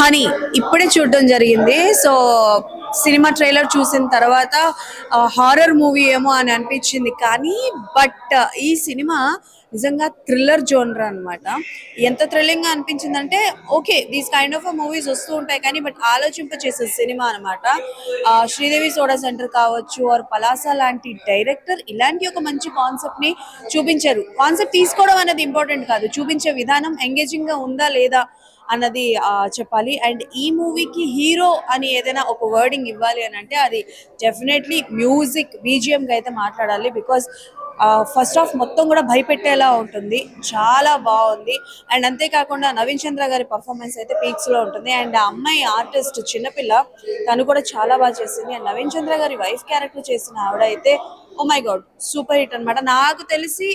Honey ఇప్పుడే చూడడం జరిగింది. సో సినిమా ట్రైలర్ చూసిన తర్వాత హారర్ మూవీ ఏమో అని అనిపించింది, కానీ బట్ ఈ సినిమా నిజంగా థ్రిల్లర్ జోనర్ అన్నమాట. ఎంత థ్రిల్లింగ్గా అనిపించిందంటే, okay these kind of movies వస్తూ ఉంటాయి కానీ బట్ ఆలోచింపచేసే సినిమా అనమాట. శ్రీదేవి సోడా సెంటర్ కావచ్చు ఆర్ పలాస లాంటి డైరెక్టర్ ఇలాంటి ఒక మంచి కాన్సెప్ట్ని చూపించారు. కాన్సెప్ట్ తీసుకోవడం అనేది ఇంపార్టెంట్ కాదు, చూపించే విధానం ఎంగేజింగ్గా ఉందా లేదా అన్నది చెప్పాలి. అండ్ ఈ మూవీకి హీరో అని ఏదైనా ఒక వర్డింగ్ ఇవ్వాలి అని అంటే అది డెఫినెట్లీ మ్యూజిక్ బీజిఎంకి అయితే మాట్లాడాలి. బికాస్ ఫస్ట్ హాఫ్ మొత్తం కూడా భయపెట్టేలా ఉంటుంది, చాలా బాగుంది. అండ్ అంతేకాకుండా నవీన్ చంద్ర గారి పర్ఫార్మెన్స్ అయితే పీక్స్లో ఉంటుంది. అండ్ ఆ అమ్మాయి ఆర్టిస్ట్ చిన్నపిల్ల, తను కూడా చాలా బాగా చేసింది. అండ్ నవీన్ చంద్ర గారి వైఫ్ క్యారెక్టర్ చేసిన ఆవిడ అయితే oh my god super hit అనమాట. నాకు తెలిసి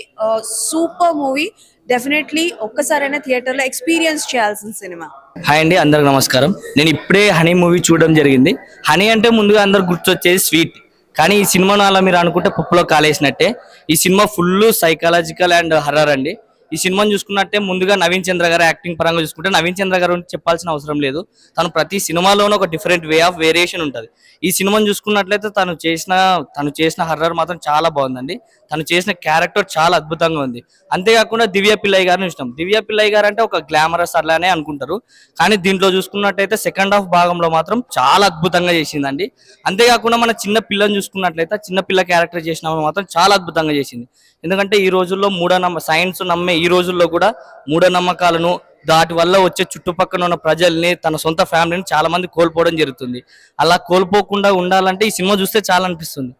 సూపర్ మూవీ, డెఫినెట్లీ ఒక్కసారైనా థియేటర్లో ఎక్స్పీరియన్స్ చేయాల్సిన సినిమా. హాయ్ అండి, అందరికి నమస్కారం. నేను ఇప్పుడే హనీ మూవీ చూడడం జరిగింది. హనీ అంటే ముందుగా అందరు గుర్తొచ్చేది స్వీట్, కానీ ఈ సినిమాను అలా మీరు అనుకుంటే పప్పులో కాలేసినట్టే. ఈ cinema full psychological and horror అండి. ఈ సినిమాని చూసుకున్నట్టే ముందుగా నవీన్ చంద్ర గారు యాక్టింగ్ పరంగా చూసుకుంటే, నవీన్ చంద్ర గారు చెప్పాల్సిన అవసరం లేదు. తను ప్రతి సినిమాలోనూ ఒక డిఫరెంట్ వే ఆఫ్ వేరియేషన్ ఉంటుంది. ఈ సినిమాని చూసుకున్నట్లయితే తను చేసిన హర్రర్ మాత్రం చాలా బాగుందండి. తను చేసిన క్యారెక్టర్ చాలా అద్భుతంగా ఉంది. అంతేకాకుండా దివ్య పిల్లయ్య గారిని చూసినాం. దివ్య పిల్లయ్య గారు అంటే ఒక గ్లామరస్ అట్లానే అనుకుంటారు, కానీ దీంట్లో చూసుకున్నట్టయితే సెకండ్ హాఫ్ భాగంలో మాత్రం చాలా అద్భుతంగా చేసిందండి. అంతేకాకుండా మన చిన్న పిల్లని చూసుకున్నట్లయితే చిన్న పిల్ల క్యారెక్టర్ చేసిన మాత్రం చాలా అద్భుతంగా చేసింది. ఎందుకంటే ఈ రోజుల్లో సైన్స్ నమ్మే ఈ రోజుల్లో కూడా మూఢనమ్మకాలను, దాటి వల్ల వచ్చే చుట్టుపక్కల ఉన్న ప్రజల్ని, తన సొంత ఫ్యామిలీని చాలా మంది కోల్పోవడం జరుగుతుంది. అలా కోల్పోకుండా ఉండాలంటే ఈ సినిమా చూస్తే చాలా అనిపిస్తుంది.